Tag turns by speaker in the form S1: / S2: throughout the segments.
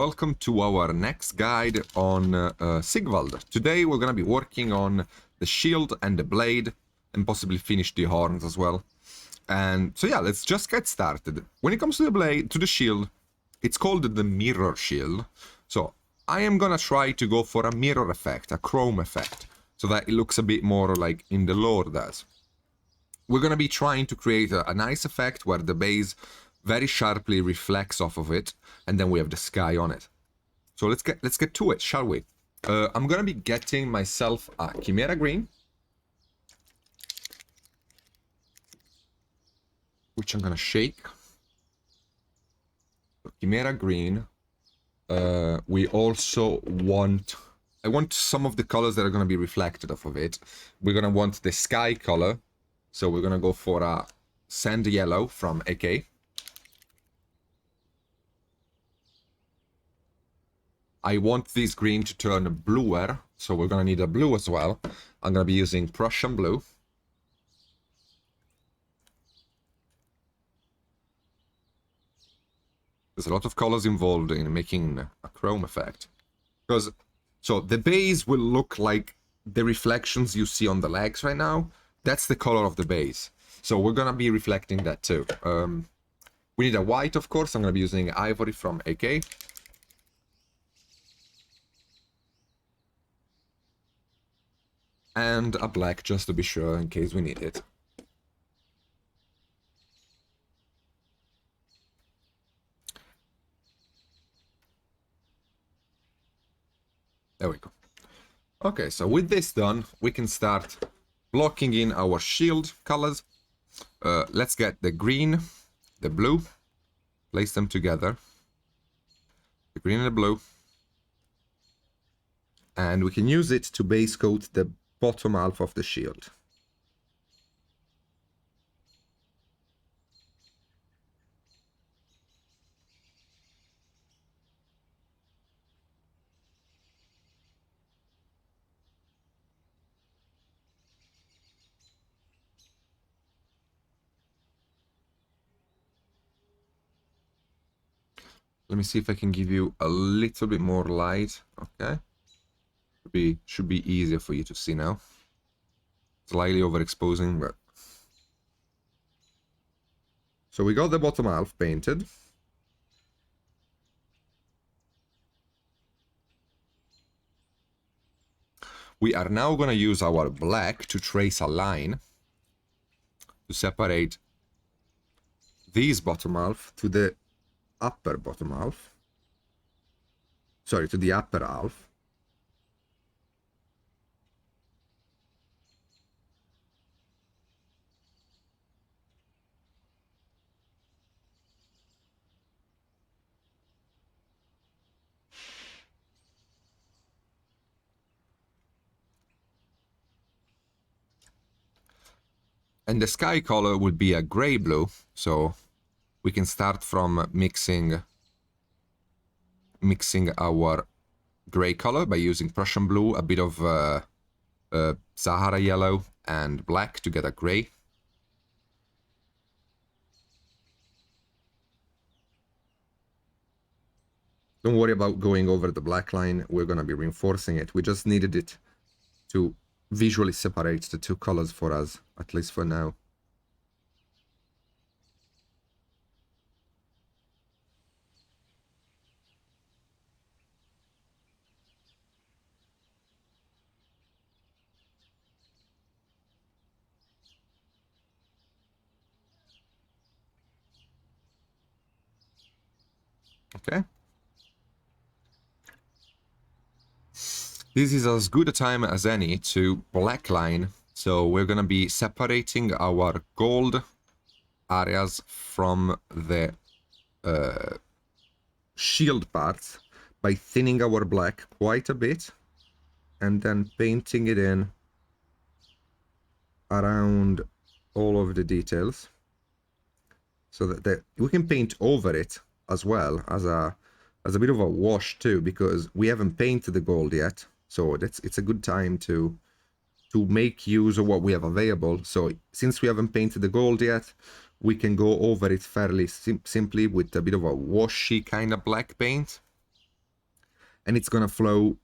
S1: welcome to our next guide on Sigvald. Today we're going to be working on the shield and the blade, and possibly finish the horns as well. And so yeah, let's just get started. When it comes to the blade, to the shield, it's called the mirror shield. So I am going to try to go for a mirror effect, a chrome effect, so that it looks a bit more like in the lore does. We're going to be trying to create a nice effect where the base very sharply reflects off of it, and then we have the sky on it. So let's get to it, shall we? I'm gonna be getting myself a Chimera Green, which I'm gonna shake. So Chimera Green. We also want... I want some of the colors that are gonna be reflected off of it. We're gonna want the sky color, so we're gonna go for a sand yellow from AK. I want this green to turn bluer, so we're going to need a blue as well. I'm going to be using Prussian blue. There's a lot of colors involved in making a chrome effect. So the base will look like the reflections you see on the legs right now. That's the color of the base. So we're going to be reflecting that too. We need a white, of course. I'm going to be using ivory from AK. And a black, just to be sure, in case we need it. There we go. Okay, so with this done, we can start blocking in our shield colors. Let's get the green, the blue, place them together. The green and the blue. And we can use it to base coat the bottom half of the shield. Let me see if I can give you a little bit more light. Okay. Should be easier for you to see now. Slightly overexposing, but... So we got the bottom half painted. We are now going to use our black to trace a line to separate this bottom half to the upper bottom half. Sorry, to the upper half. And the sky color would be a gray blue, so we can start from mixing our gray color by using Prussian blue, a bit of Sahara yellow, and black to get a gray. Don't worry about going over the black line, we're going to be reinforcing it. We just needed it to visually separate the two colors for us, at least for now. Okay. This is as good a time as any to blackline, so we're going to be separating our gold areas from the shield parts by thinning our black quite a bit and then painting it in around all of the details, so that we can paint over it as well as a bit of a wash too, because we haven't painted the gold yet. So it's a good time to make use of what we have available. So since we haven't painted the gold yet, we can go over it fairly simply with a bit of a washy kind of black paint. and it's gonna flow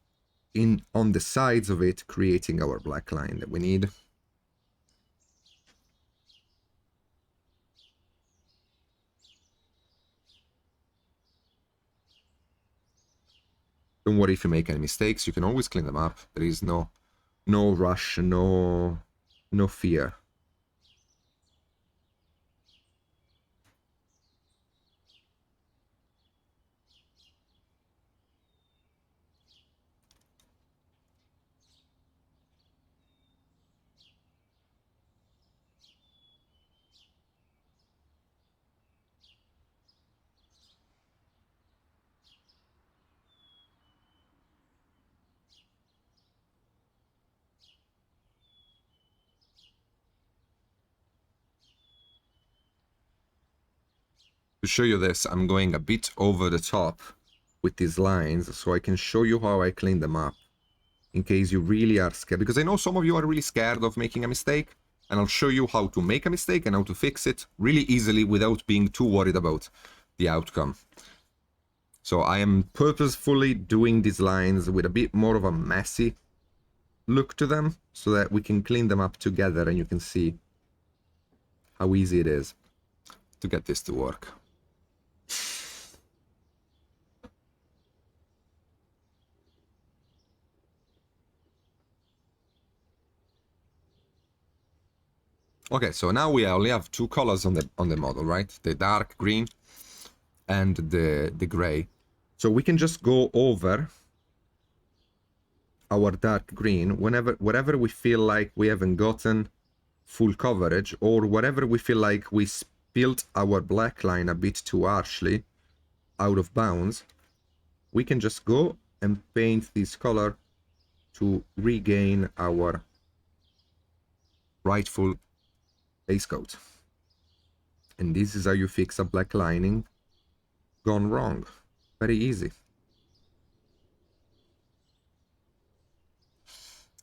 S1: in on the sides of it, creating our black line that we need. Don't worry if you make any mistakes, you can always clean them up. There is no rush, no fear. To show you this, I'm going a bit over the top with these lines so I can show you how I clean them up in case you really are scared, because I know some of you are really scared of making a mistake, and I'll show you how to make a mistake and how to fix it really easily without being too worried about the outcome. So I am purposefully doing these lines with a bit more of a messy look to them so that we can clean them up together and you can see how easy it is to get this to work. Okay, so now we only have two colors on the model, right? The dark green and the gray. So we can just go over our dark green wherever we feel like we haven't gotten full coverage, or wherever we feel like we spilled our black line a bit too harshly out of bounds. We can just go and paint this color to regain our rightful base coat. And this is how you fix a black lining gone wrong. Very easy.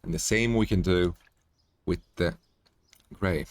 S1: And the same we can do with the gray.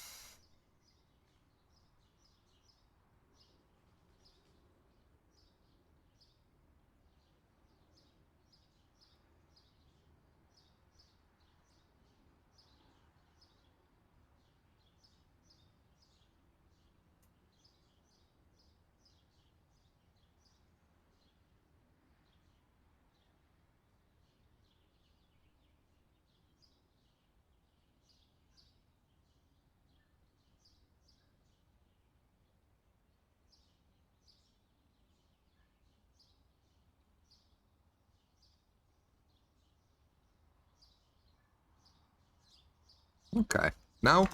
S1: Okay, now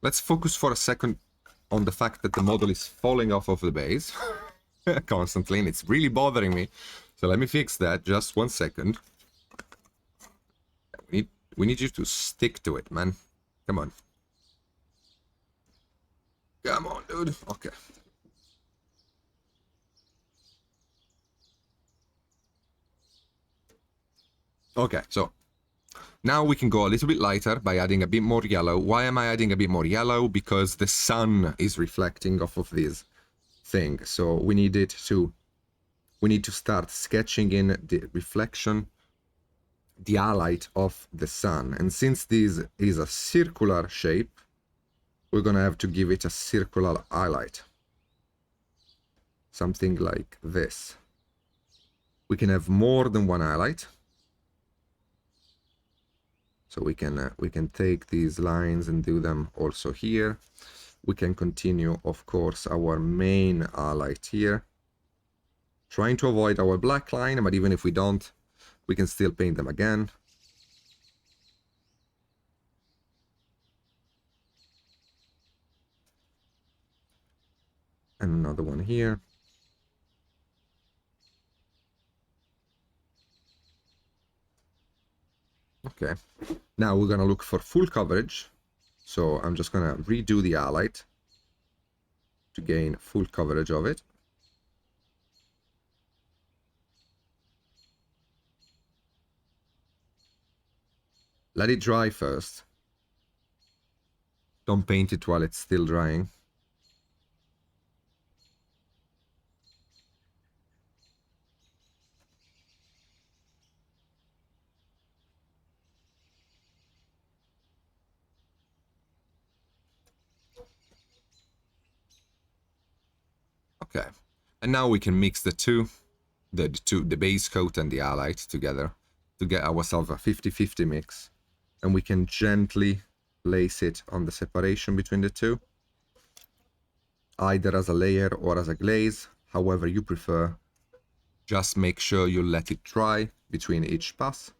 S1: let's focus for a second on the fact that the model is falling off of the base constantly, and it's really bothering me. So let me fix that. Just 1 second. We need you to stick to it, man. Come on. Come on, dude. Okay. Okay, so now we can go a little bit lighter by adding a bit more yellow. Why am I adding a bit more yellow? Because the sun is reflecting off of this thing. So we need to start sketching in the reflection, the highlight of the sun. And since this is a circular shape, we're gonna have to give it a circular highlight. Something like this. We can have more than one highlight. So we can take these lines and do them also here. We can continue, of course, our main highlight here. Trying to avoid our black line, but even if we don't, we can still paint them again. And another one here. Okay, now we're gonna look for full coverage. So I'm just gonna redo the highlight to gain full coverage of it. Let it dry first. Don't paint it while it's still drying. Okay. And now we can mix the two, the base coat and the allied together to get ourselves a 50-50 mix. And we can gently place it on the separation between the two, either as a layer or as a glaze, however you prefer. Just make sure you let it dry between each pass.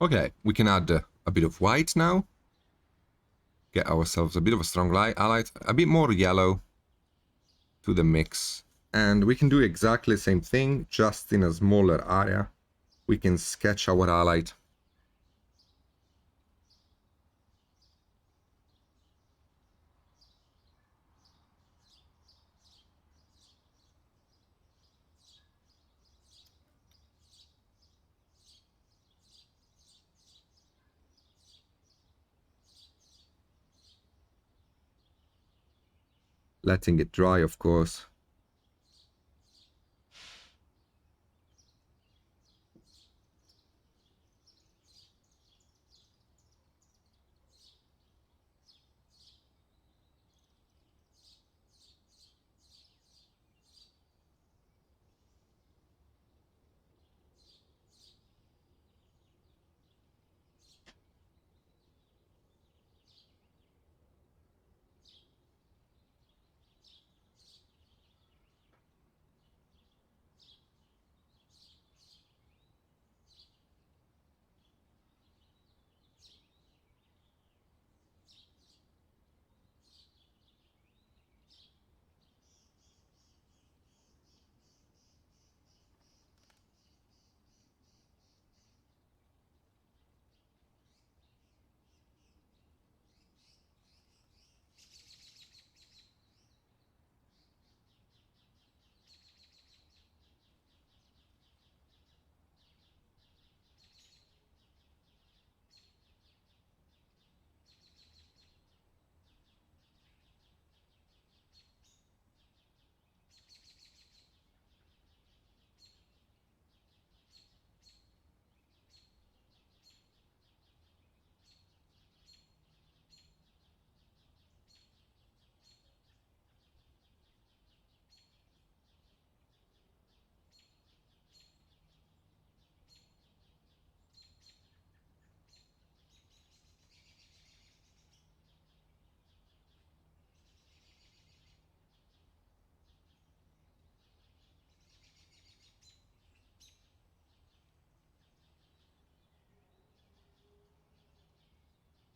S1: Okay, we can add a bit of white now. Get ourselves a bit of a strong highlight, a bit more yellow to the mix. And we can do exactly the same thing, just in a smaller area. We can sketch our highlight. Letting it dry, of course.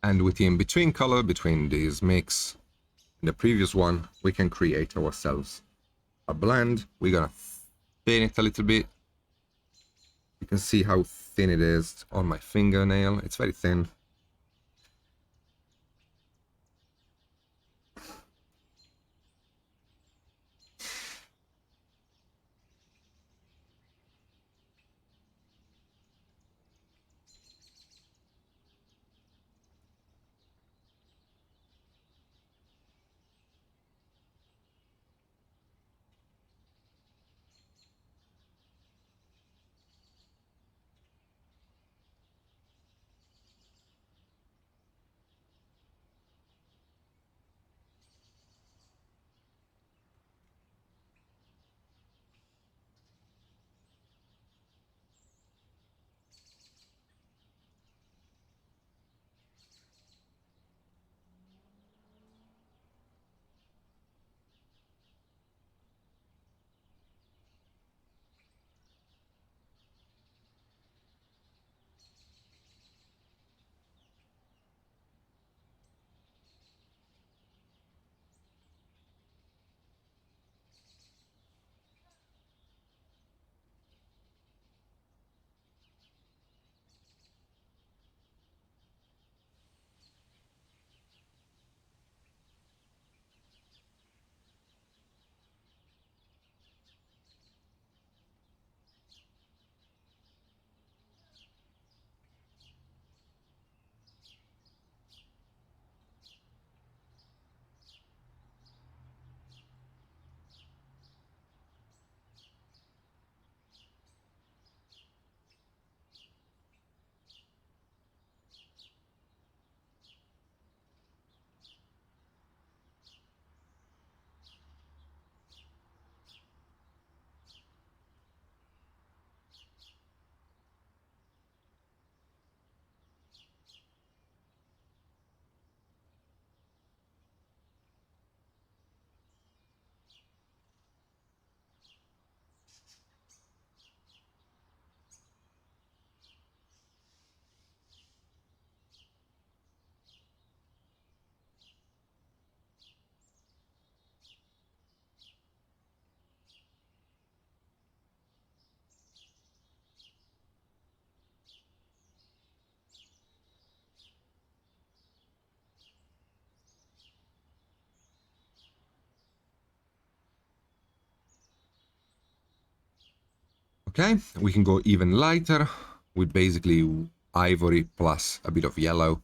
S1: And with the in-between color between these mix and the previous one, we can create ourselves a blend. We're gonna thin it a little bit. You can see how thin it is on my fingernail. It's very thin. Okay, we can go even lighter with basically ivory plus a bit of yellow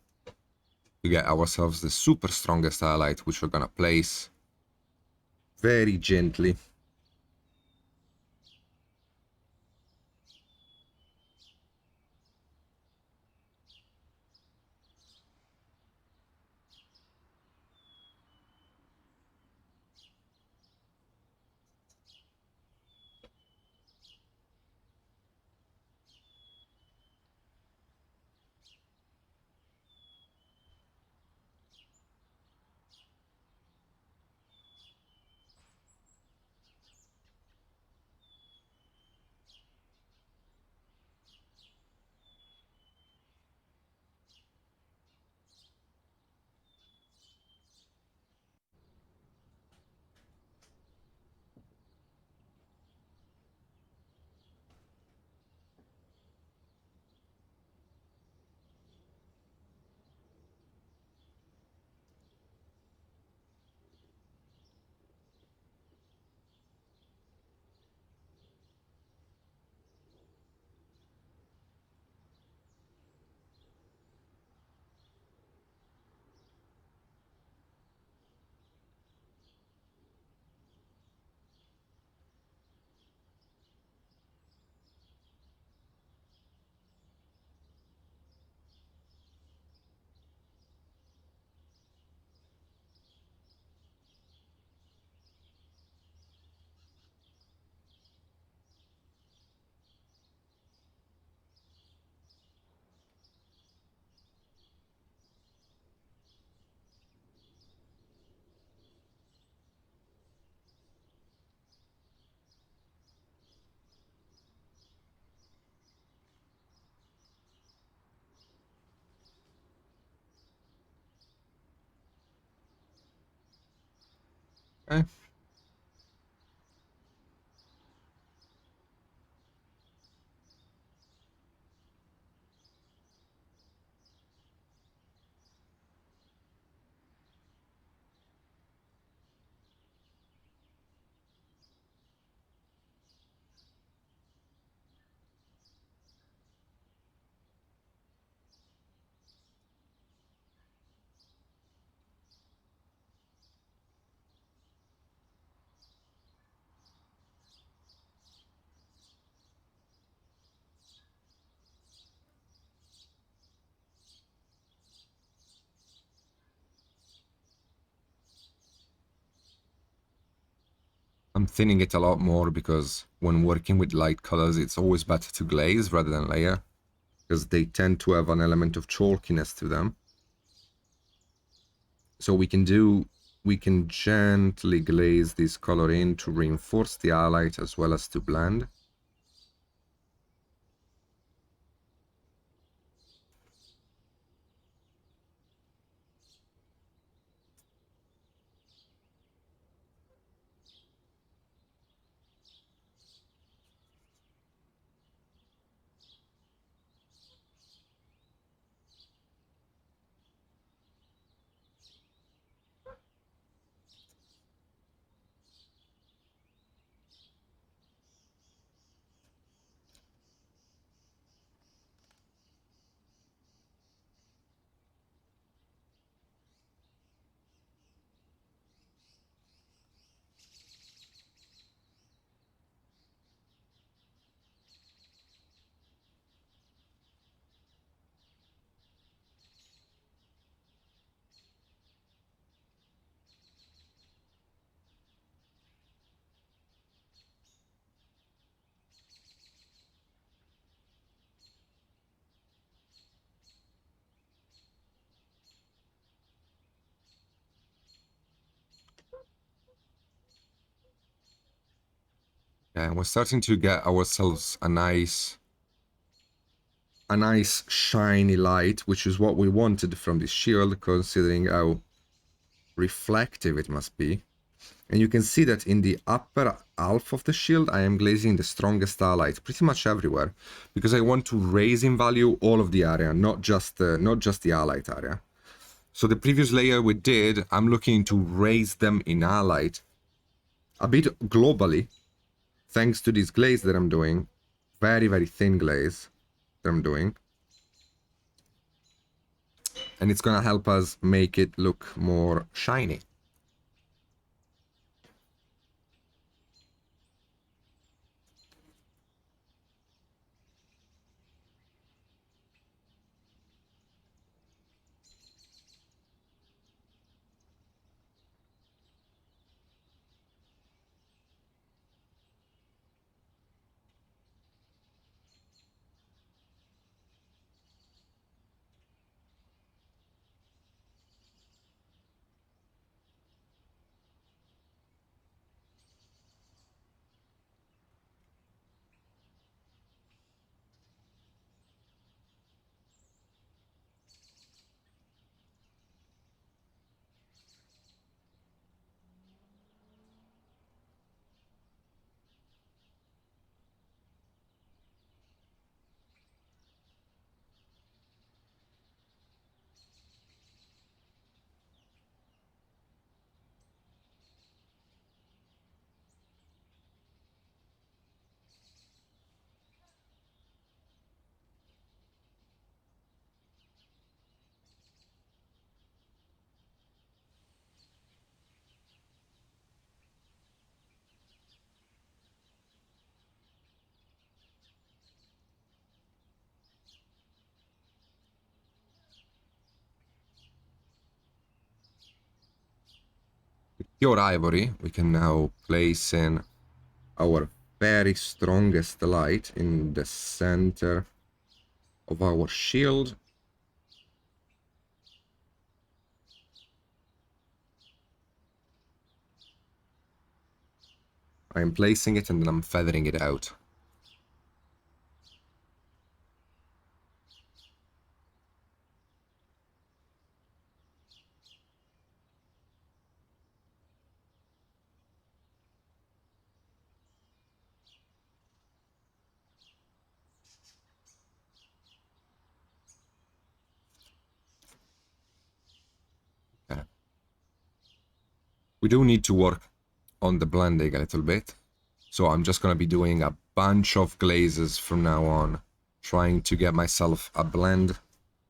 S1: to get ourselves the super strongest highlight, which we're gonna place very gently. Okay. I'm thinning it a lot more because when working with light colors, it's always better to glaze rather than layer, because they tend to have an element of chalkiness to them. So we can gently glaze this color in to reinforce the highlight as well as to blend. Yeah, we're starting to get ourselves a nice shiny light, which is what we wanted from this shield, considering how reflective it must be. And you can see that in the upper half of the shield, I am glazing the strongest highlight pretty much everywhere, because I want to raise in value all of the area, not just the highlight area. So the previous layer we did, I'm looking to raise them in highlight a bit globally, thanks to this glaze that I'm doing, very, very thin glaze that I'm doing. And it's gonna help us make it look more shiny. Pure ivory, we can now place in our very strongest light in the center of our shield. I'm placing it and then I'm feathering it out. We do need to work on the blending a little bit. So I'm just going to be doing a bunch of glazes from now on, trying to get myself a blend.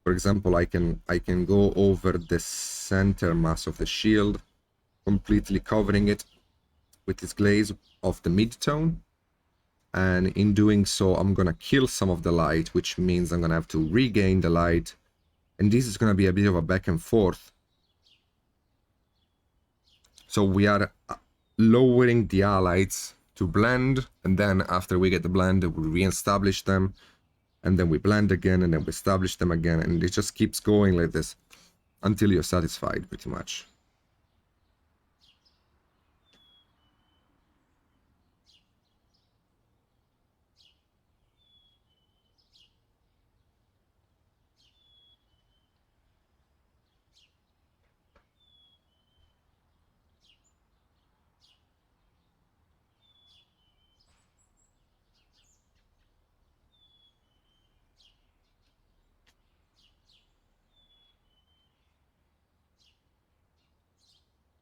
S1: For example, I can go over the center mass of the shield, completely covering it with this glaze of the mid-tone. And in doing so, I'm going to kill some of the light, which means I'm going to have to regain the light. And this is going to be a bit of a back and forth. So we are lowering the highlights to blend, and then after we get the blend, we re-establish them, and then we blend again, and then we establish them again, and it just keeps going like this until you're satisfied, pretty much.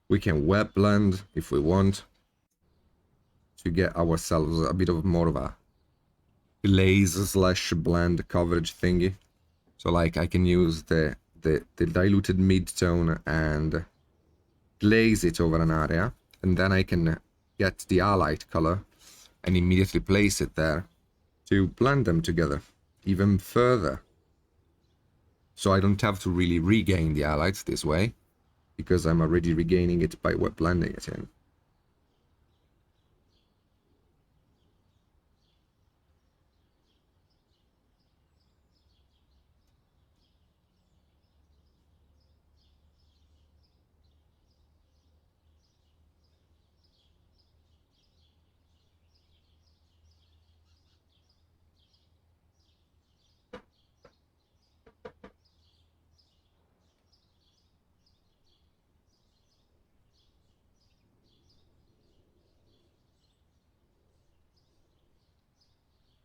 S1: We can wet blend if we want to get ourselves a bit of more of a glaze slash blend coverage thingy. So like I can use the diluted mid-tone and glaze it over an area, and then I can get the highlight color and immediately place it there to blend them together even further. So I don't have to really regain the highlights this way, because I'm already regaining it by wet blending it in.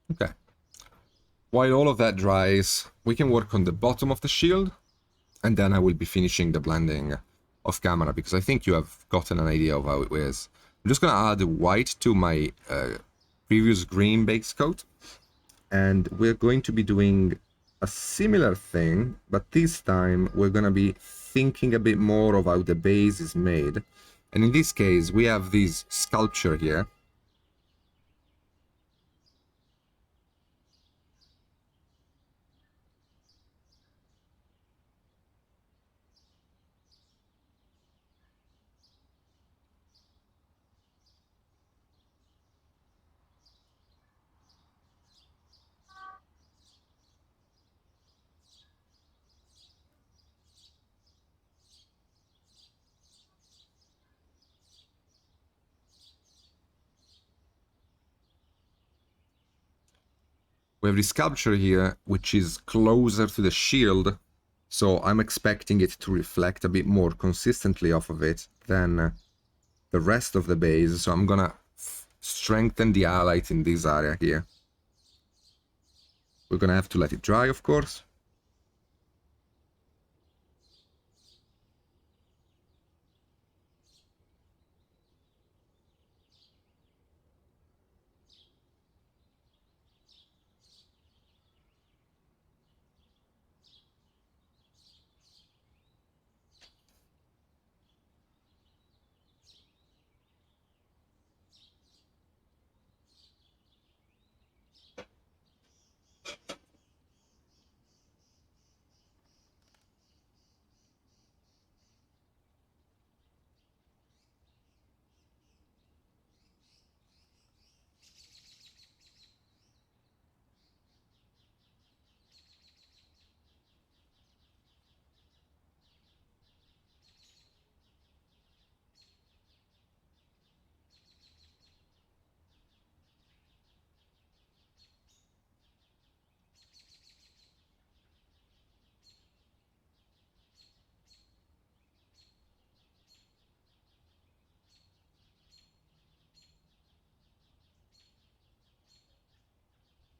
S1: Okay. While all of that dries, we can work on the bottom of the shield, and then I will be finishing the blending off camera, because I think you have gotten an idea of how it is. I'm just going to add white to my previous green base coat, and we're going to be doing a similar thing, but this time we're going to be thinking a bit more of how the base is made. And in this case, we have this sculpture here. We have this sculpture here, which is closer to the shield, so I'm expecting it to reflect a bit more consistently off of it than the rest of the base, so I'm gonna strengthen the highlight in this area here. We're gonna have to let it dry, of course.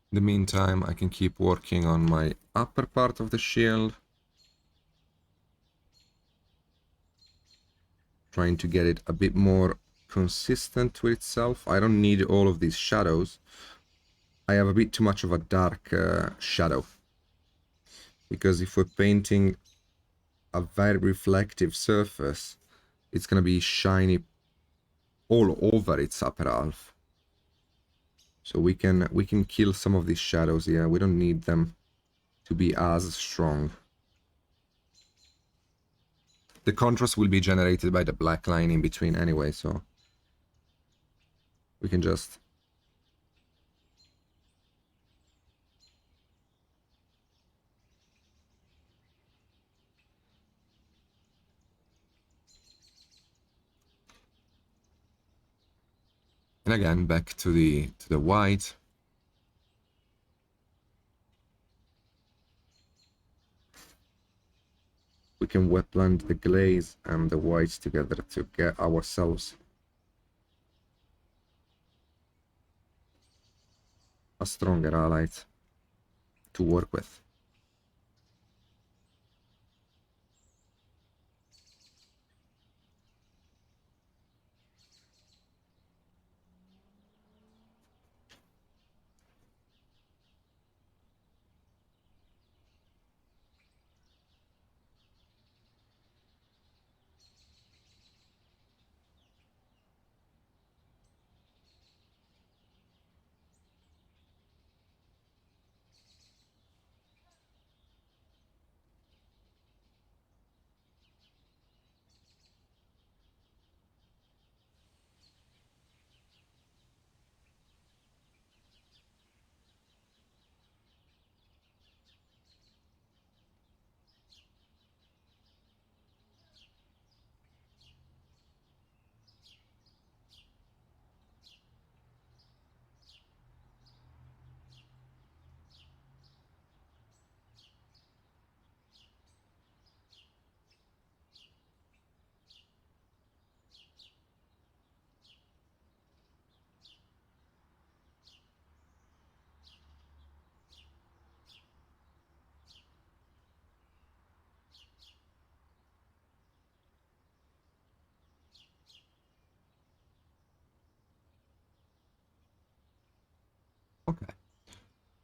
S1: In the meantime, I can keep working on my upper part of the shield. trying to get it a bit more consistent with itself. I don't need all of these shadows. I have a bit too much of a dark shadow, because if we're painting a very reflective surface, it's gonna be shiny all over its upper half. So we can kill some of these shadows here. We don't need them to be as strong. The contrast will be generated by the black line in between anyway, so we can just and again back to the white. We can wet blend the glaze and the whites together to get ourselves a stronger highlight to work with. Okay.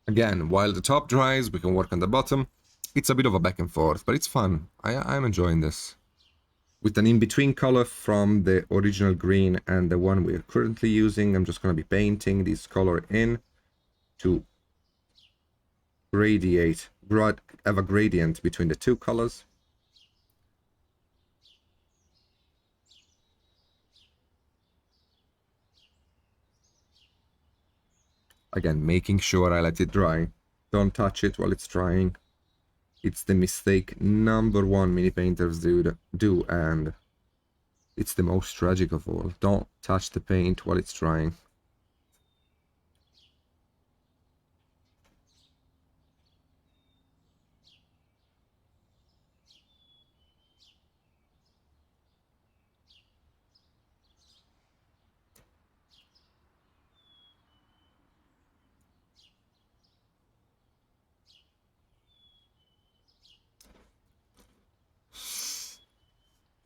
S1: Again, while the top dries, we can work on the bottom. It's a bit of a back and forth, but it's fun. I'm enjoying this. With an in-between color from the original green and the one we're currently using, I'm just going to be painting this color in to have a gradient between the two colors. Again, making sure I let it dry. Don't touch it while it's drying. It's the mistake number one mini painters do, and it's the most tragic of all. Don't touch the paint while it's drying.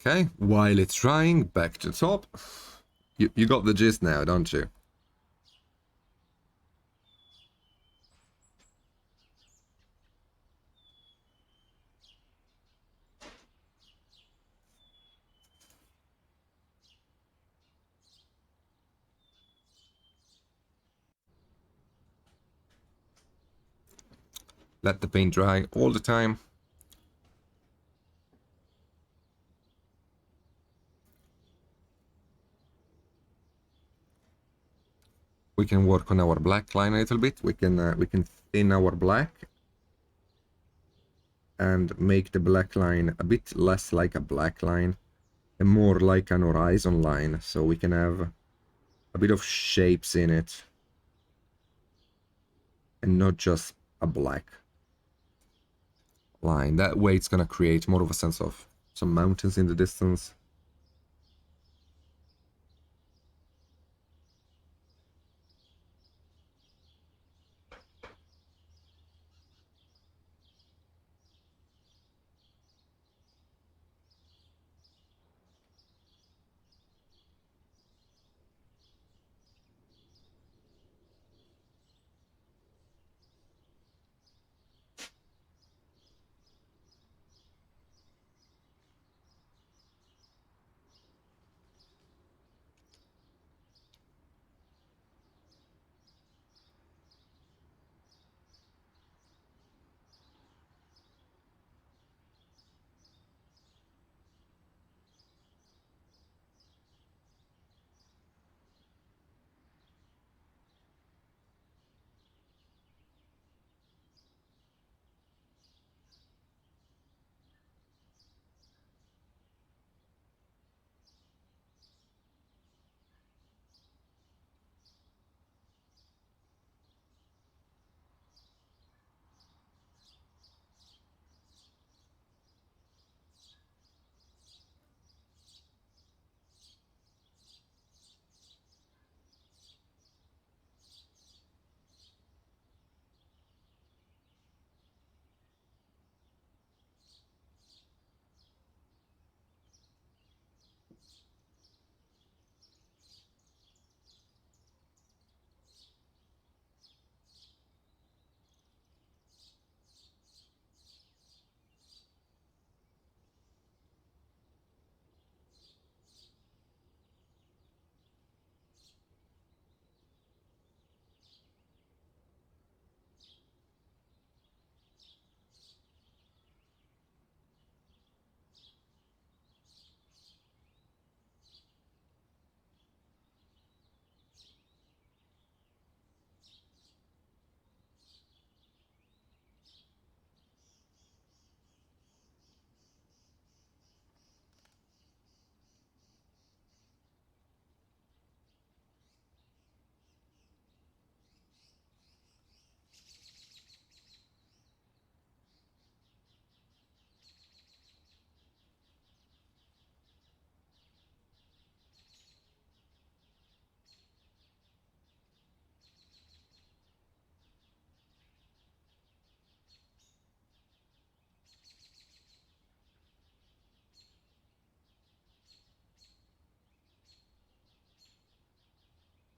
S1: Okay, while it's drying, back to the top. You got the gist now, don't you? Let the paint dry all the time. We can work on our black line a little bit. We can thin our black and make the black line a bit less like a black line and more like an horizon line, so we can have a bit of shapes in it and not just a black line. That way it's gonna create more of a sense of some mountains in the distance.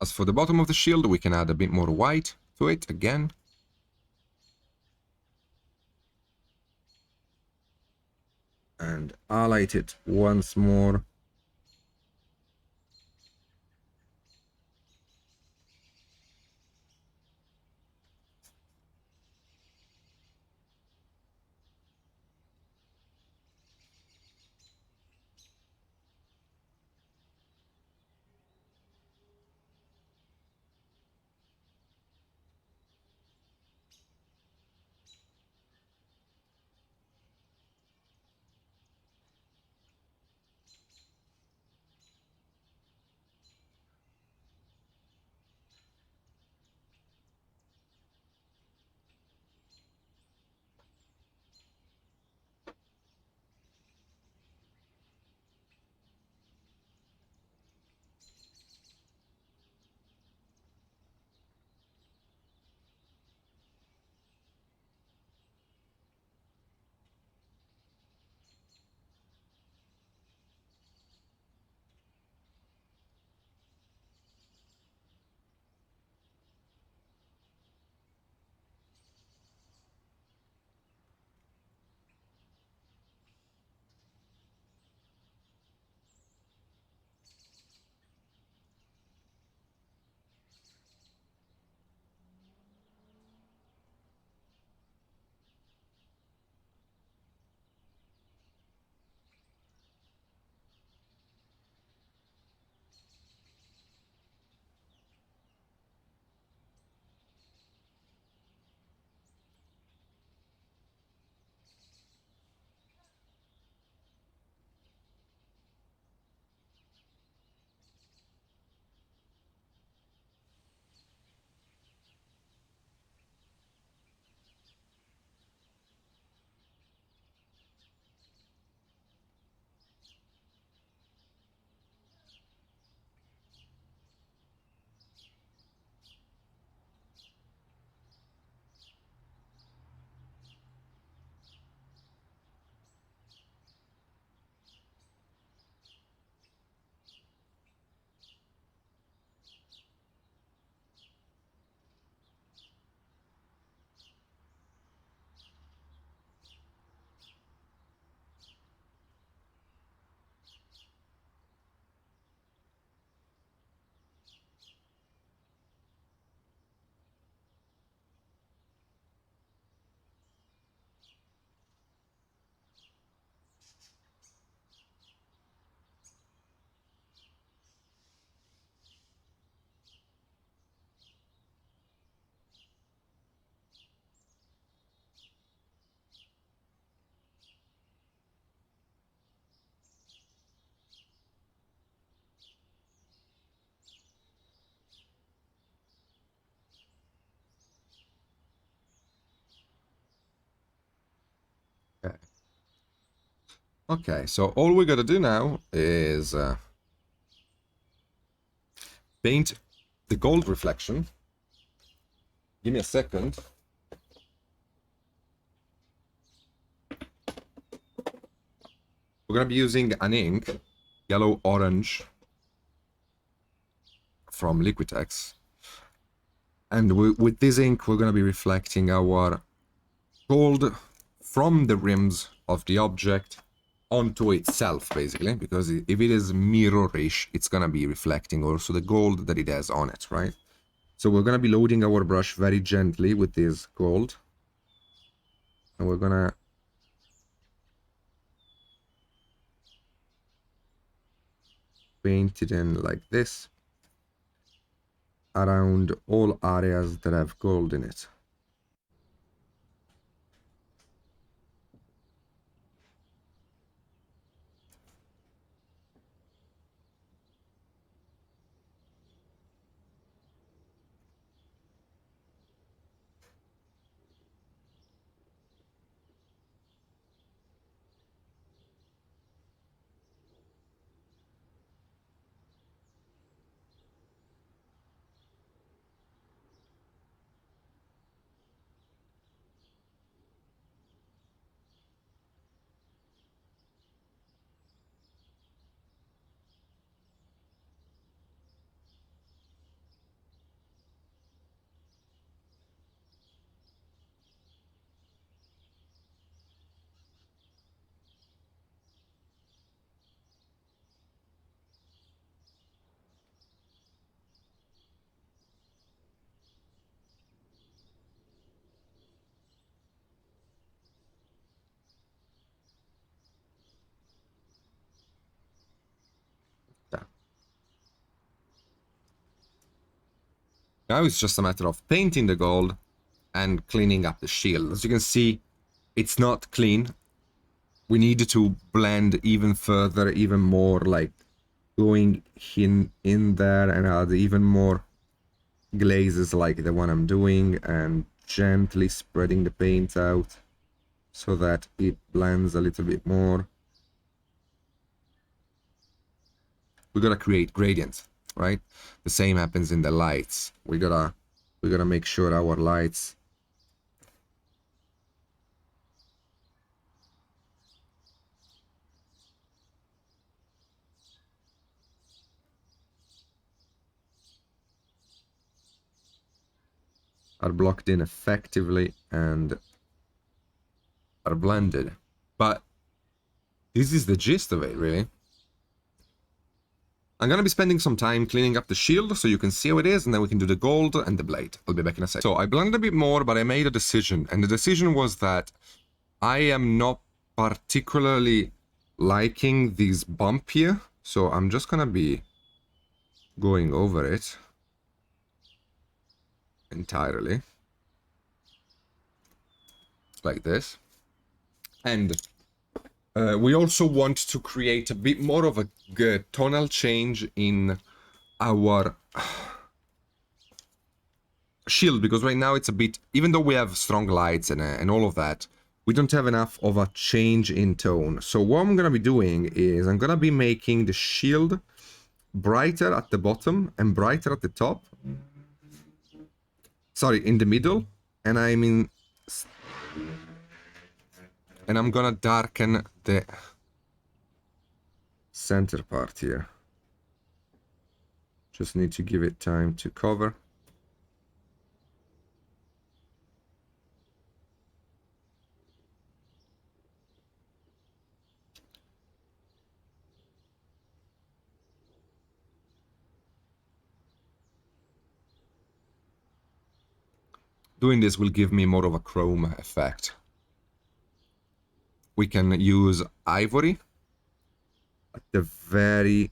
S1: As for the bottom of the shield, we can add a bit more white to it again. And highlight it once more. Okay. Okay, so all we gotta do now is paint the gold reflection. Give me a second. We're gonna be using an ink, yellow orange, from Liquitex. And with this ink, we're gonna be reflecting our gold from the rims of the object onto itself, basically, because if it is mirrorish, it's gonna be reflecting also the gold that it has on it, right? So we're gonna be loading our brush very gently with this gold, and we're gonna paint it in like this around all areas that have gold in it. Now it's just a matter of painting the gold and cleaning up the shield. As you can see, it's not clean. We need to blend even further, even more, like going in there and add even more glazes like the one I'm doing, and gently spreading the paint out so that it blends a little bit more. We gotta create gradients, right? The same happens in the lights. We gotta make sure our lights are blocked in effectively and are blended. But this is the gist of it, really. I'm gonna be spending some time cleaning up the shield so you can see how it is, and then we can do the gold and the blade. I'll be back in a sec. So I blended a bit more, but I made a decision, and the decision was that I am not particularly liking this bump here, so I'm just gonna be going over it entirely like this. And we also want to create a bit more of a tonal change in our shield, because right now it's a bit, even though we have strong lights and all of that, we don't have enough of a change in tone. So what I'm gonna be doing is I'm gonna be making the shield brighter at the bottom and brighter at the top. Sorry, in the middle, and I'm gonna darken the center part here. Just need to give it time to cover. Doing this will give me more of a chrome effect. We can use ivory at the very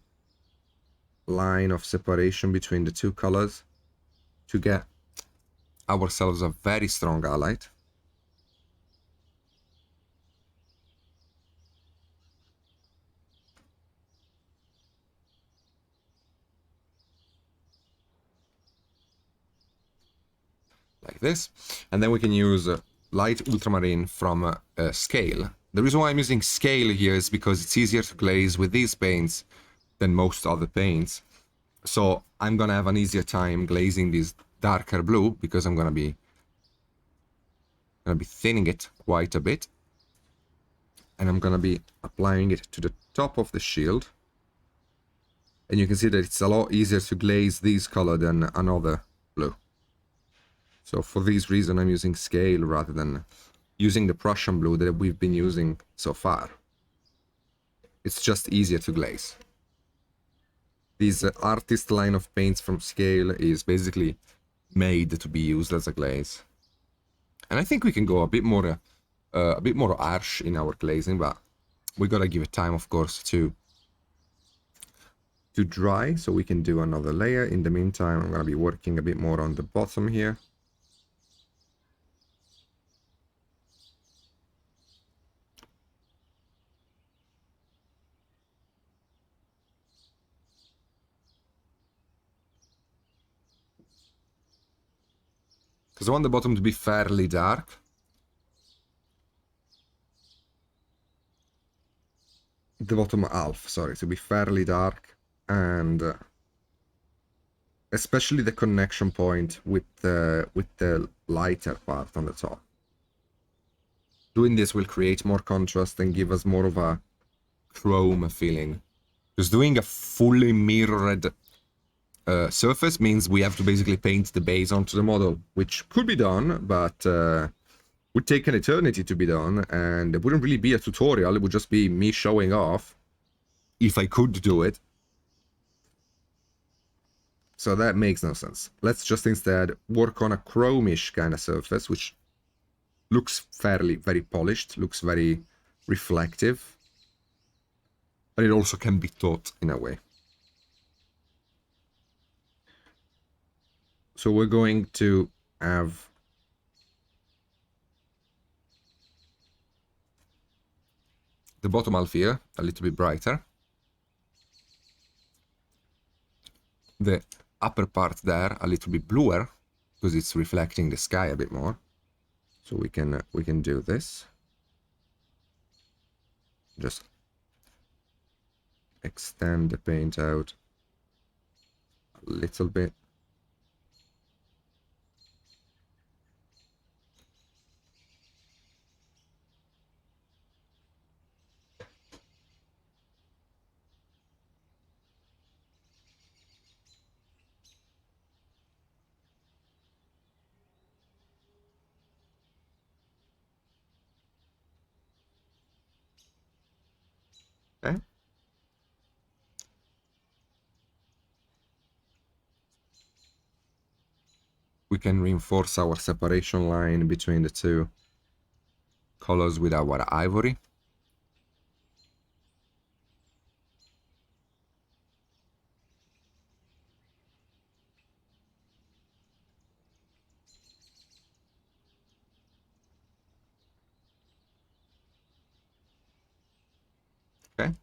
S1: line of separation between the two colors to get ourselves a very strong highlight. Like this. And then we can use light ultramarine from scale. The reason why I'm using scale here is because it's easier to glaze with these paints than most other paints. So I'm gonna have an easier time glazing this darker blue because I'm gonna be thinning it quite a bit, and I'm gonna be applying it to the top of the shield. And you can see that it's a lot easier to glaze this color than another blue. So for this reason, I'm using scale rather than using the Prussian blue that we've been using so far. It's just easier to glaze. This artist line of paints from scale is basically made to be used as a glaze. And I think we can go a bit more harsh in our glazing, but we gotta give it time, of course, to dry, so we can do another layer. In the meantime, I'm gonna be working a bit more on the bottom here. Because I want the bottom to be fairly dark. The bottom half, sorry, to be fairly dark, and especially the connection point with the lighter part on the top. Doing this will create more contrast and give us more of a chrome feeling. Because doing a fully mirrored surface means we have to basically paint the base onto the model, which could be done, but would take an eternity to be done, and it wouldn't really be a tutorial. It would just be me showing off if I could do it. So that makes no sense. Let's just instead work on a chromish kind of surface, which looks very polished, looks very reflective, but it also can be taught in a way. So we're going to have the bottom half here a little bit brighter. The upper part there a little bit bluer because it's reflecting the sky a bit more. So we can do this. Just extend the paint out a little bit. Okay. We can reinforce our separation line between the two colors with our ivory. Okay.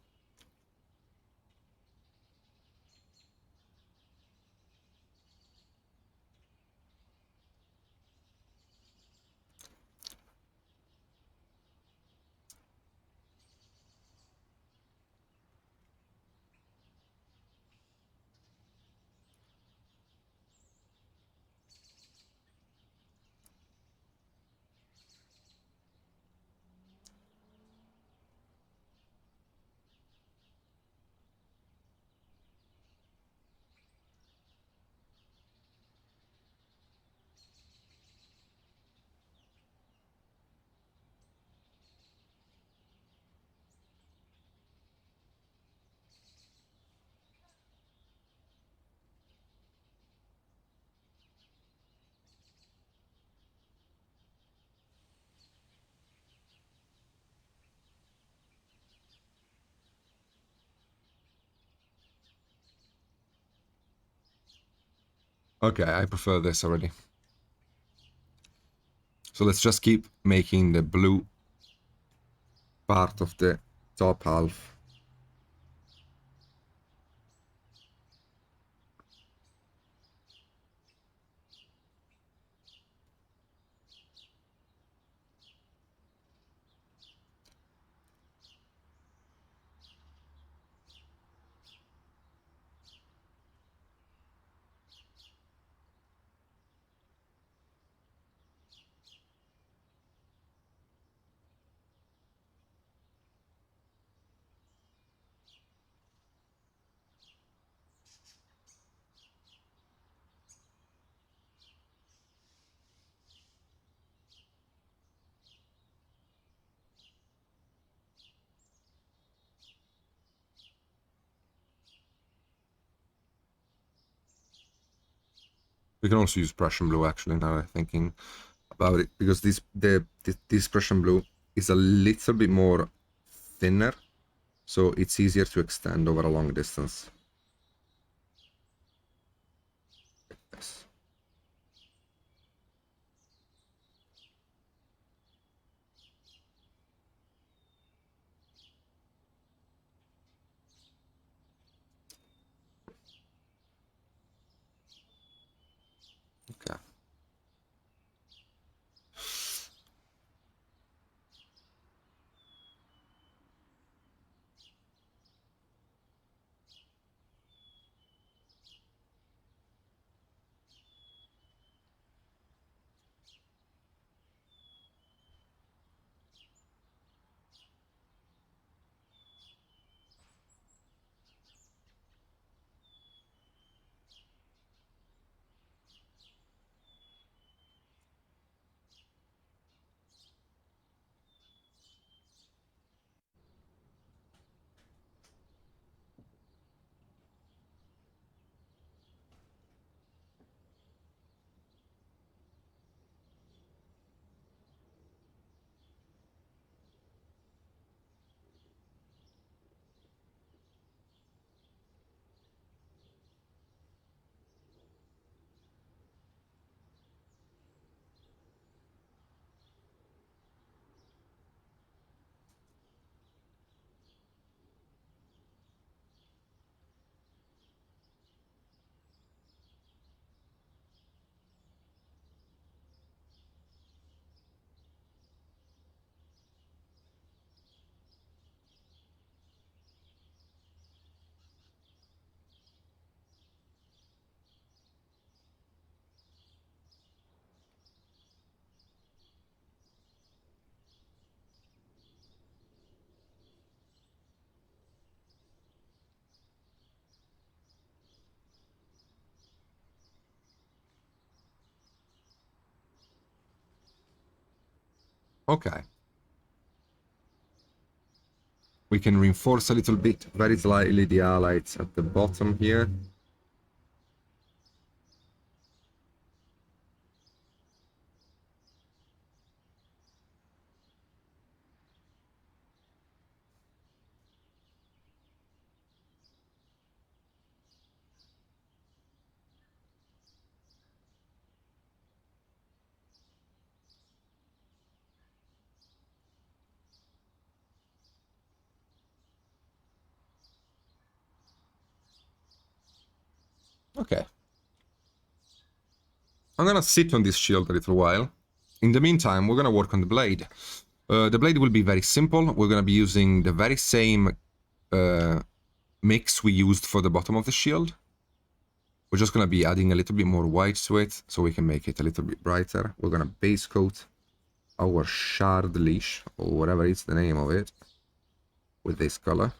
S1: Okay, I prefer this already. So let's just keep making the blue part of the top half. We can also use Prussian blue actually now I'm thinking about it, because this Prussian blue is a little bit more thinner, so it's easier to extend over a long distance. Yes. Okay. Okay. We can reinforce a little bit, very slightly, the highlights at the bottom here. Okay. I'm gonna sit on this shield a little while. In the meantime, we're gonna work on the blade. The blade will be very simple. We're gonna be using the very same mix we used for the bottom of the shield. We're just gonna be adding a little bit more white to it so we can make it a little bit brighter. We're gonna base coat our shard leash, or whatever is the name of it, with this color.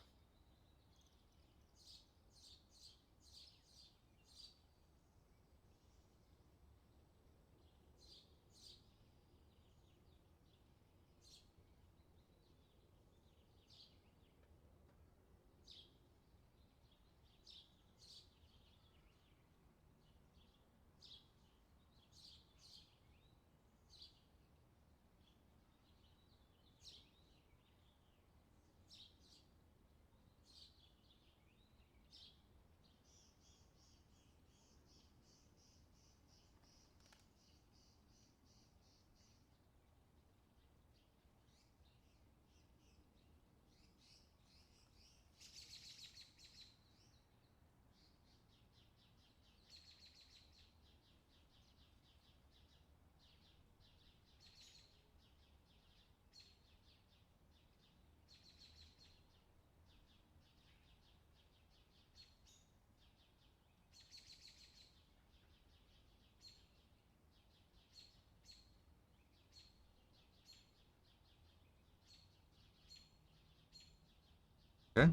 S1: Okay.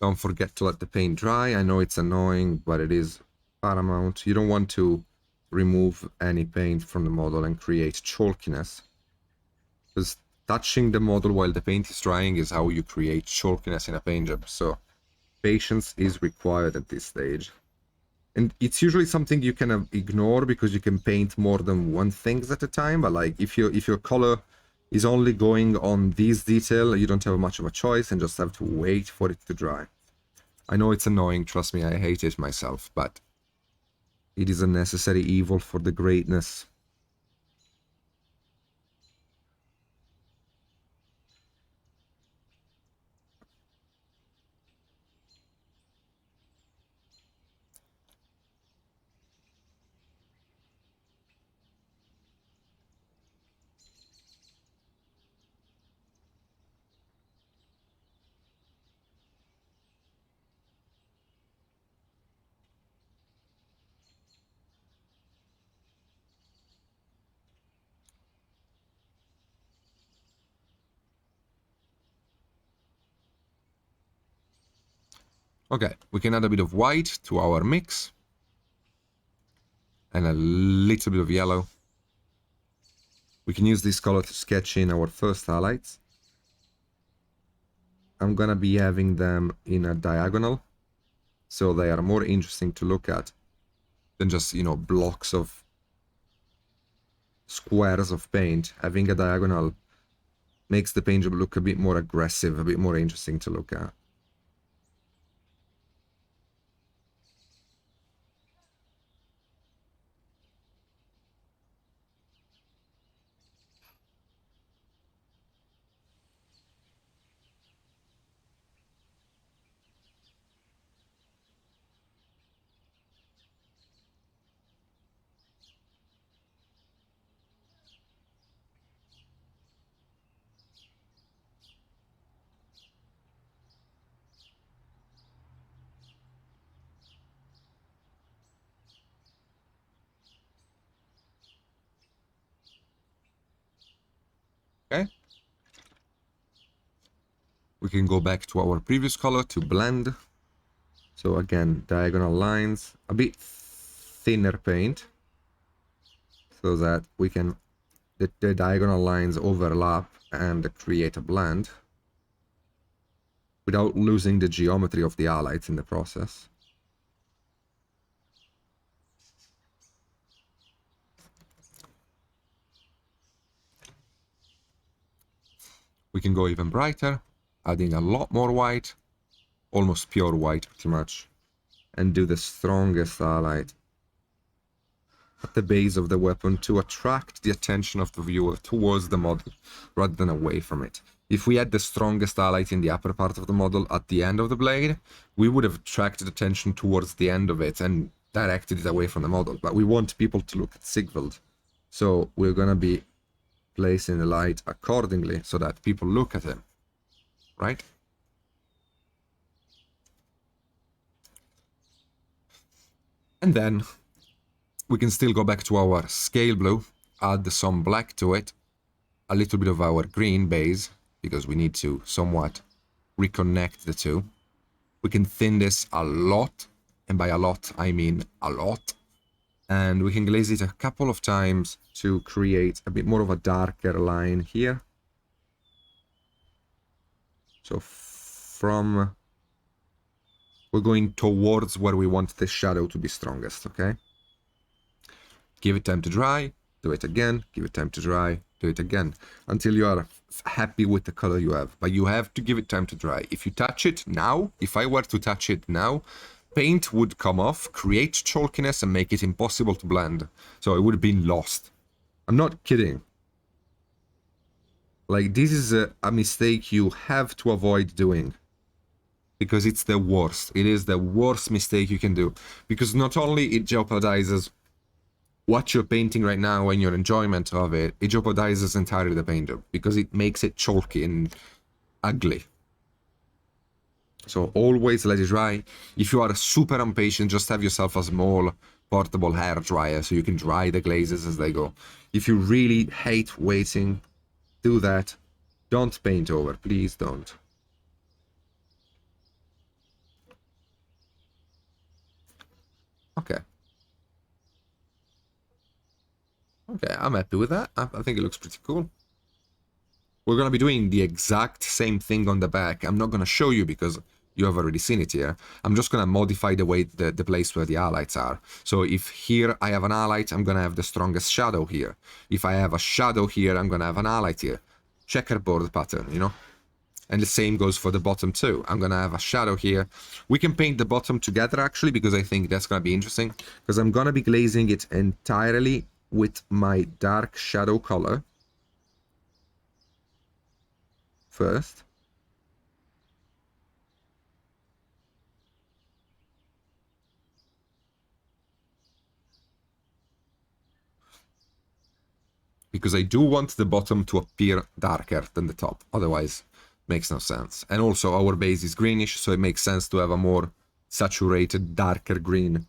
S1: Don't forget to let the paint dry. I know it's annoying, but it is paramount. You don't want to remove any paint from the model and create chalkiness, because touching the model while the paint is drying is how you create chalkiness in a paint job. So patience is required at this stage. And it's usually something you can ignore because you can paint more than one thing at a time. But like if your color is only going on this detail, you don't have much of a choice and just have to wait for it to dry. I know it's annoying, trust me, I hate it myself, but it is a necessary evil for the greatness. Okay, we can add a bit of white to our mix. And a little bit of yellow. We can use this color to sketch in our first highlights. I'm gonna be having them in a diagonal, so they are more interesting to look at than just, you know, blocks of squares of paint. Having a diagonal makes the paint job look a bit more aggressive, a bit more interesting to look at. Okay? We can go back to our previous color to blend. So again, diagonal lines, a bit thinner paint, so that we can the diagonal lines overlap and create a blend without losing the geometry of the highlights in the process. We can go even brighter, adding a lot more white, almost pure white pretty much, and do the strongest highlight at the base of the weapon to attract the attention of the viewer towards the model rather than away from it. If we had the strongest highlight in the upper part of the model at the end of the blade, we would have attracted attention towards the end of it and directed it away from the model. But we want people to look at Sigvald. So we're going to be placing the light accordingly so that people look at him. Right? And then we can still go back to our scale blue, add some black to it, a little bit of our green base, because we need to somewhat reconnect the two. We can thin this a lot, and by a lot, I mean a lot. And we can glaze it a couple of times to create a bit more of a darker line here. So we're going towards where we want the shadow to be strongest, okay? Give it time to dry, do it again, give it time to dry, do it again, until you are happy with the color you have. But you have to give it time to dry. If you touch it now, if I were to touch it now, paint would come off, create chalkiness, and make it impossible to blend. So it would have been lost. I'm not kidding. Like, this is a mistake you have to avoid doing. Because it's the worst. It is the worst mistake you can do. Because not only it jeopardizes what you're painting right now and your enjoyment of it, it jeopardizes entirely the paint job. Because it makes it chalky and ugly. So always let it dry. If you are super impatient, just have yourself a small portable hair dryer so you can dry the glazes as they go. If you really hate waiting, do that. Don't paint over, please don't. Okay. Okay, I'm happy with that. I think it looks pretty cool. We're going to be doing the exact same thing on the back. I'm not going to show you because you have already seen it here. I'm just going to modify the way the place where the highlights are. So if here I have an highlight, I'm going to have the strongest shadow here. If I have a shadow here, I'm going to have an highlight here. Checkerboard pattern, you know? And the same goes for the bottom too. I'm going to have a shadow here. We can paint the bottom together actually because I think that's going to be interesting. Because I'm going to be glazing it entirely with my dark shadow color first. Because I do want the bottom to appear darker than the top. Otherwise, makes no sense. And also our base is greenish, so it makes sense to have a more saturated, darker green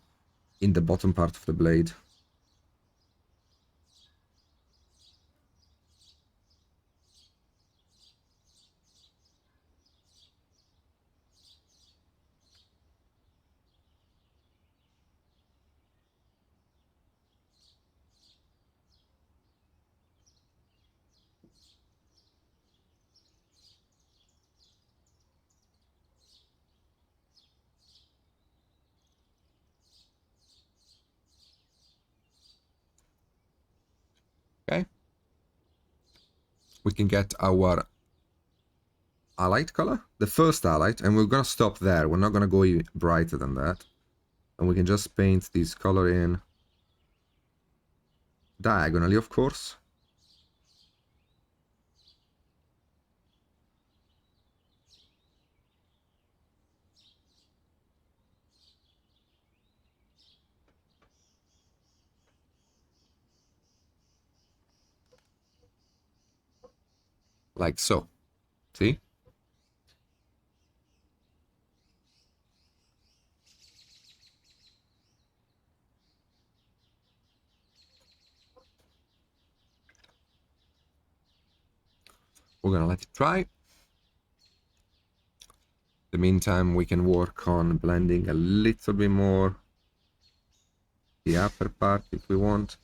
S1: in the bottom part of the blade. Okay. We can get our highlight color, the first highlight, and we're going to stop there. We're not going to go even brighter than that. And we can just paint this color in diagonally, of course. Like so. See? We're gonna let it dry. In the meantime, we can work on blending a little bit more the upper part if we want.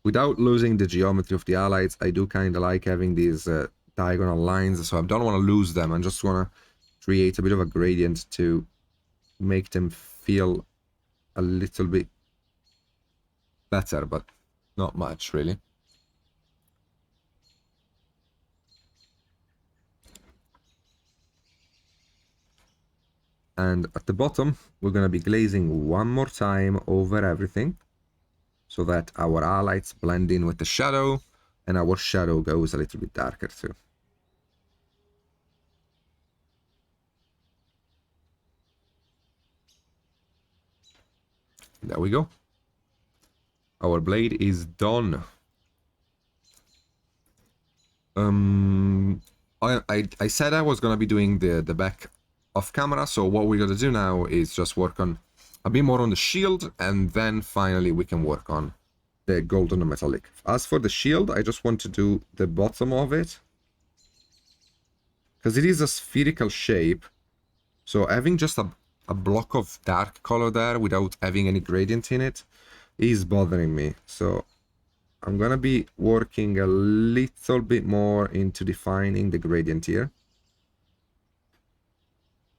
S1: without losing the geometry of the highlights, I do kind of like having these diagonal lines, so I don't want to lose them. I just want to create a bit of a gradient to make them feel a little bit better, but not much, really. And at the bottom, we're going to be glazing one more time over everything, so that our highlights blend in with the shadow, and our shadow goes a little bit darker too. There we go. Our blade is done. I said I was gonna be doing the back off camera, so what we're gonna do now is just work on a bit more on the shield, and then finally we can work on the golden metallic. As for the shield, I just want to do the bottom of it, because it is a spherical shape, so having just a block of dark color there without having any gradient in it is bothering me. So I'm gonna be working a little bit more into defining the gradient here.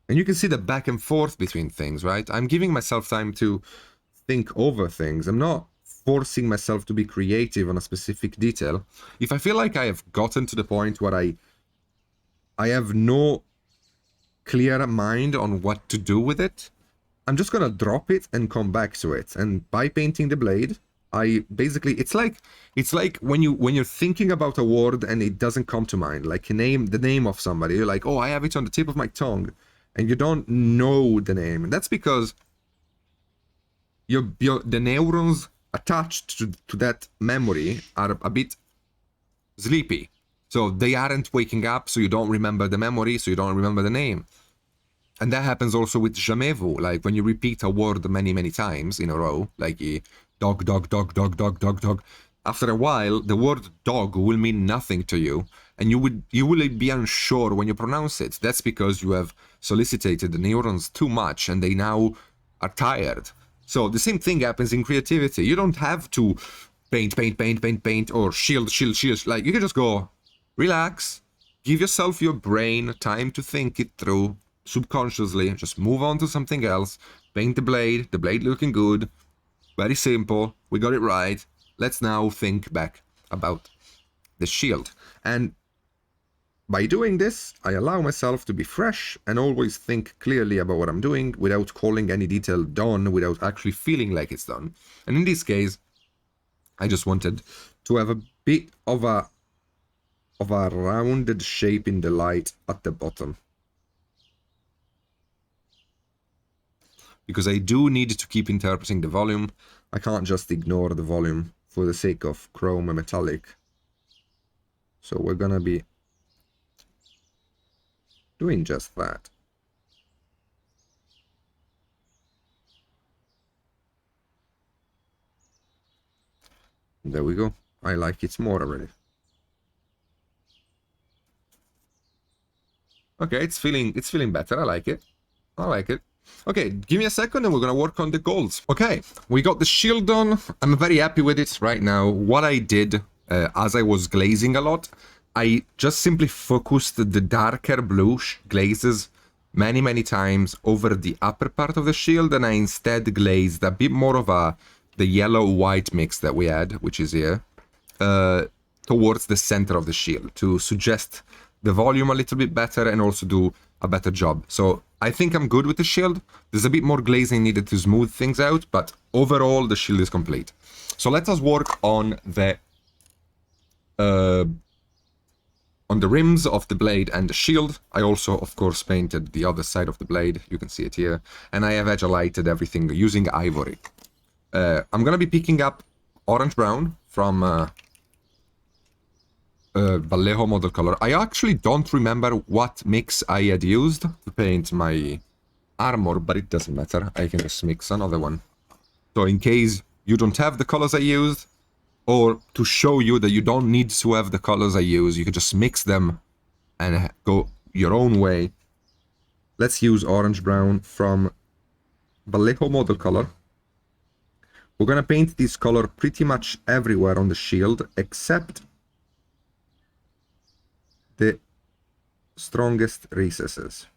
S1: And you can see the back and forth between things, right? I'm giving myself time to think over things. I'm not forcing myself to be creative on a specific detail. If I feel like I have gotten to the point where I have no clear mind on what to do with it, I'm just gonna drop it and come back to it. And by painting the blade, I basically, it's like when you're thinking about a word and it doesn't come to mind, like the name of somebody. You're like, oh, I have it on the tip of my tongue, and you don't know the name. And that's because the neurons attached to that memory are a bit sleepy. So they aren't waking up, so you don't remember the memory, so you don't remember the name. And that happens also with jamais-vous, like when you repeat a word many, many times in a row, like dog, dog, dog, dog, dog, dog, dog. After a while, the word dog will mean nothing to you, and you will be unsure when you pronounce it. That's because you have solicited the neurons too much, and they now are tired. So the same thing happens in creativity. You don't have to paint, or shield. Like, you can just go, relax, give yourself, your brain, time to think it through, subconsciously, just move on to something else, paint the blade looking good, very simple, we got it right. Let's now think back about the shield. And by doing this, I allow myself to be fresh and always think clearly about what I'm doing without calling any detail done, without actually feeling like it's done. And in this case, I just wanted to have a bit of a rounded shape in the light at the bottom, because I do need to keep interpreting the volume. I can't just ignore the volume for the sake of chrome and metallic. So we're gonna be doing just that. There we go. I like it more already. Okay, it's feeling better. I like it. Okay, give me a second and we're gonna work on the golds. Okay, we got the shield done. I'm very happy with it right now. What I did, as I was glazing a lot, I just simply focused the darker blue glazes many times over the upper part of the shield, and I instead glazed a bit more of the yellow-white mix that we had, which is here, towards the center of the shield to suggest the volume a little bit better and also do a better job. So I think I'm good with the shield. There's a bit more glazing needed to smooth things out, but overall the shield is complete. So let us work on the rims of the blade and the shield. I also, of course, painted the other side of the blade. You can see it here. And I have edge lighted everything using ivory. I'm gonna be picking up orange-brown from Vallejo model color. I actually don't remember what mix I had used to paint my armor, but it doesn't matter. I can just mix another one. So in case you don't have the colors I used, or to show you that you don't need to have the colors I use, you can just mix them and go your own way. Let's use orange-brown from Vallejo model color. We're gonna paint this color pretty much everywhere on the shield, except the strongest recesses.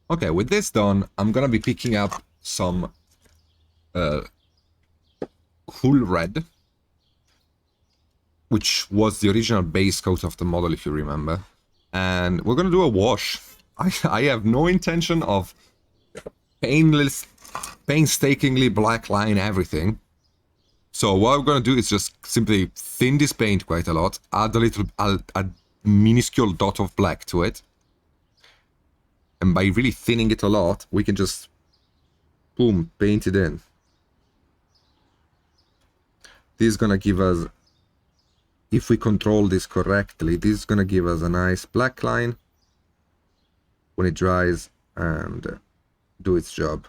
S1: Okay, with this done, I'm gonna be picking up some uh, cool red, which was the original base coat of the model, if you remember. And we're gonna do a wash. I have no intention of painstakingly blackline everything. So what I'm gonna do is just simply thin this paint quite a lot, add a minuscule dot of black to it. And by really thinning it a lot, we can just, boom, paint it in. This is gonna give us, if we control this correctly, this is gonna give us a nice black line when it dries and do its job.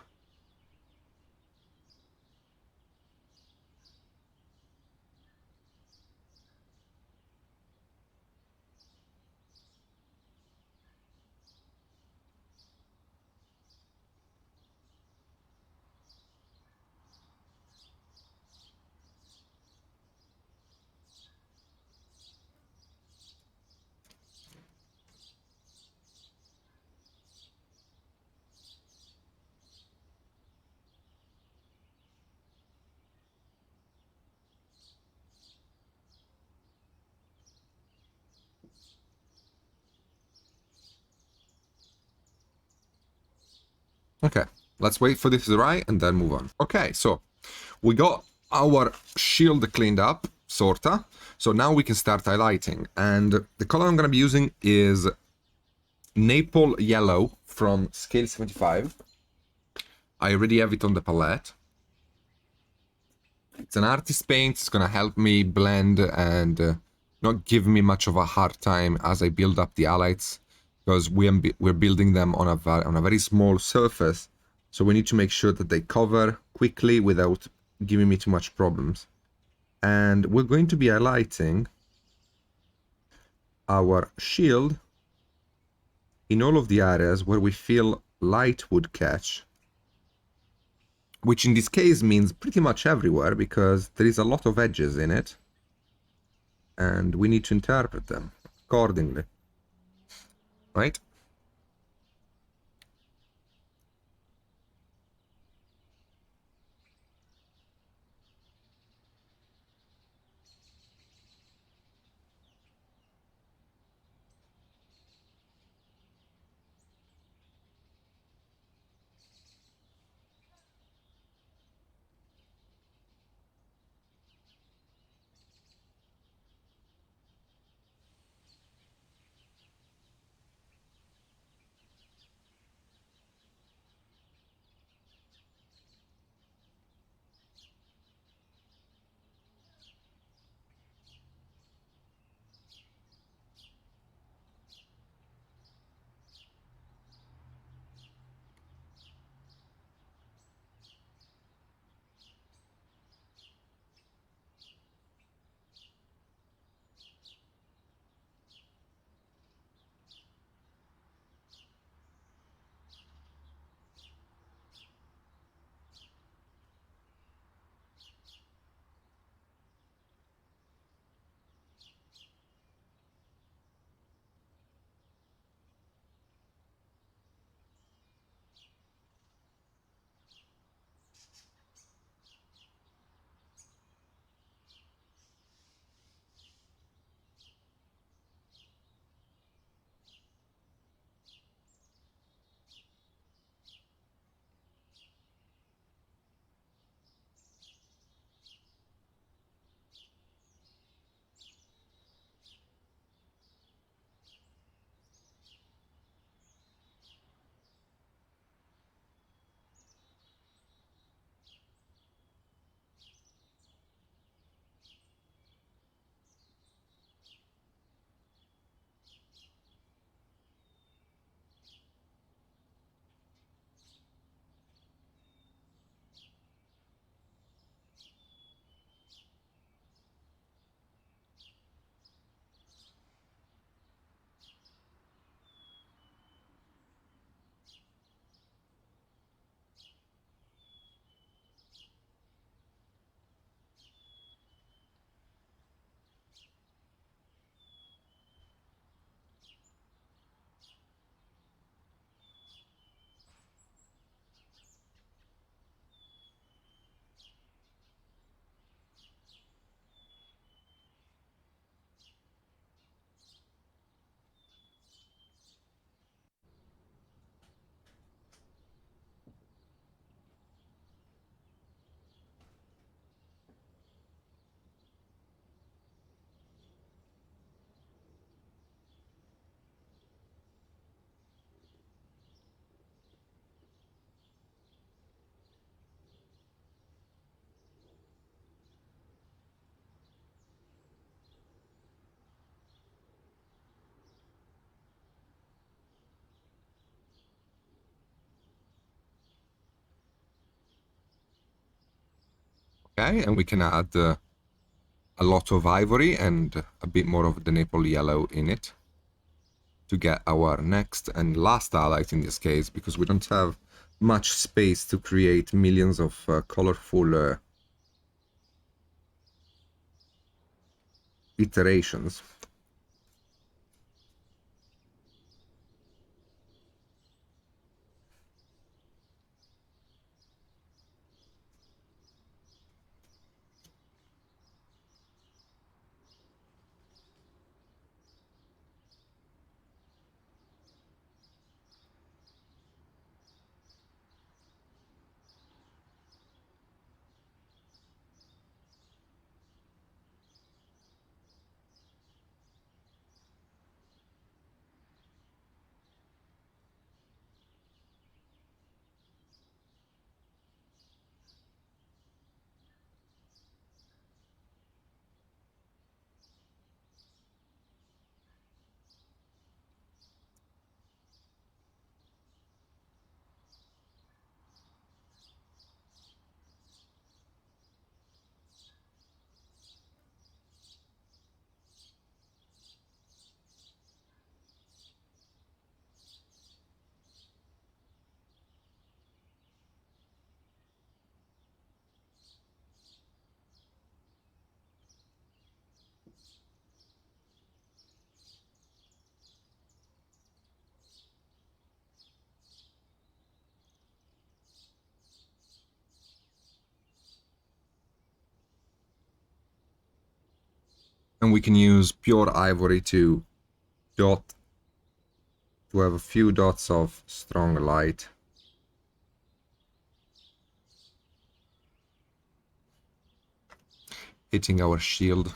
S1: Okay, let's wait for this to dry and then move on. Okay, so we got our shield cleaned up, sorta. So now we can start highlighting. And the color I'm going to be using is Maple Yellow from Scale 75. I already have it on the palette. It's an artist paint. It's going to help me blend and not give me much of a hard time as I build up the highlights, because we're building them on a very small surface. So we need to make sure that they cover quickly without giving me too much problems. And we're going to be highlighting our shield in all of the areas where we feel light would catch, which in this case means pretty much everywhere, because there is a lot of edges in it and we need to interpret them accordingly, right? Okay, and we can add a lot of ivory and a bit more of the Maple Yellow in it to get our next and last highlight in this case, because we don't have much space to create millions of colorful iterations. And we can use pure ivory to have a few dots of strong light. Hitting our shield.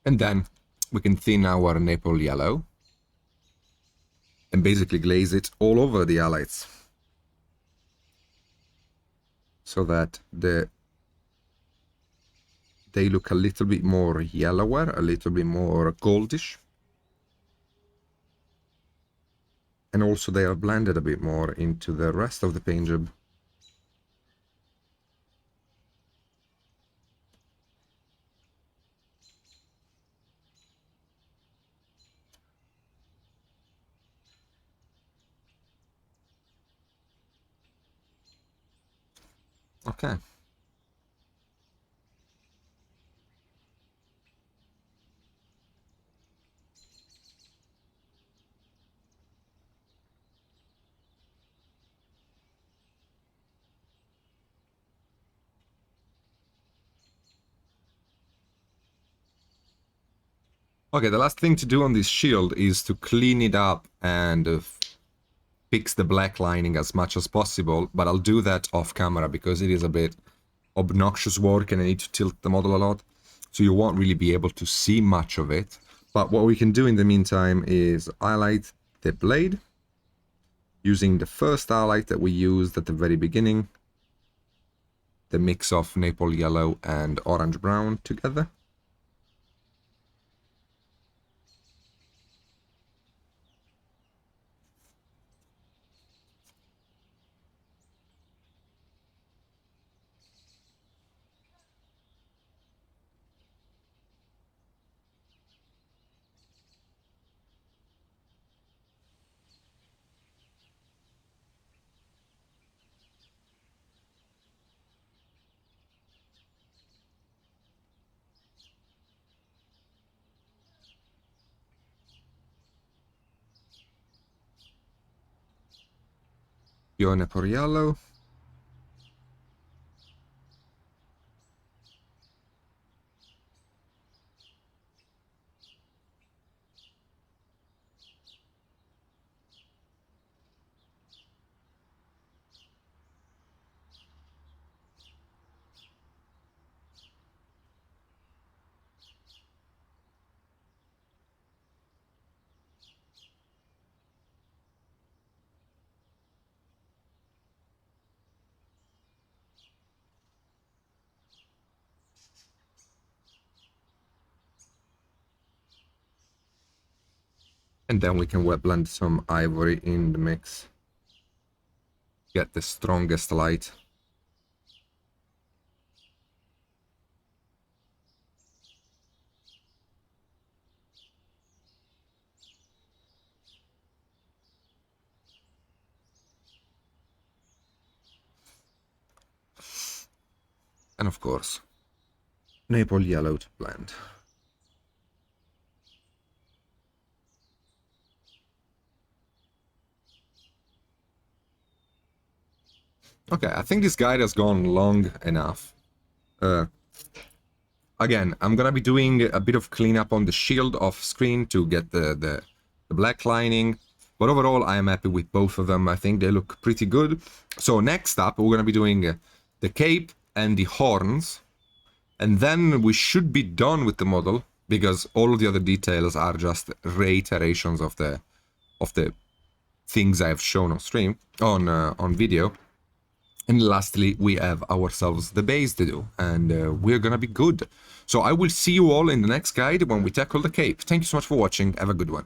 S1: And then we can thin our maple yellow and basically glaze it all over the highlights so that they look a little bit more yellower, a little bit more goldish. And also they are blended a bit more into the rest of the paint job. Okay. Okay, the last thing to do on this shield is to clean it up and fix the black lining as much as possible, but I'll do that off camera because it is a bit obnoxious work and I need to tilt the model a lot, so you won't really be able to see much of it. But what we can do in the meantime is highlight the blade using the first highlight that we used at the very beginning, the mix of maple yellow and orange brown together. Pure maple yellow. And then we can wet blend some ivory in the mix. Get the strongest light. And of course, maple yellow to blend. Okay, I think this guide has gone long enough. Again, I'm gonna be doing a bit of cleanup on the shield off screen to get the black lining. But overall, I am happy with both of them. I think they look pretty good. So next up, we're gonna be doing the cape and the horns. And then we should be done with the model. because all of the other details are just reiterations of the things I've shown on stream, on video. And lastly, we have ourselves the base to do, and we're gonna be good. So I will see you all in the next guide when we tackle the cape. Thank you so much for watching. Have a good one.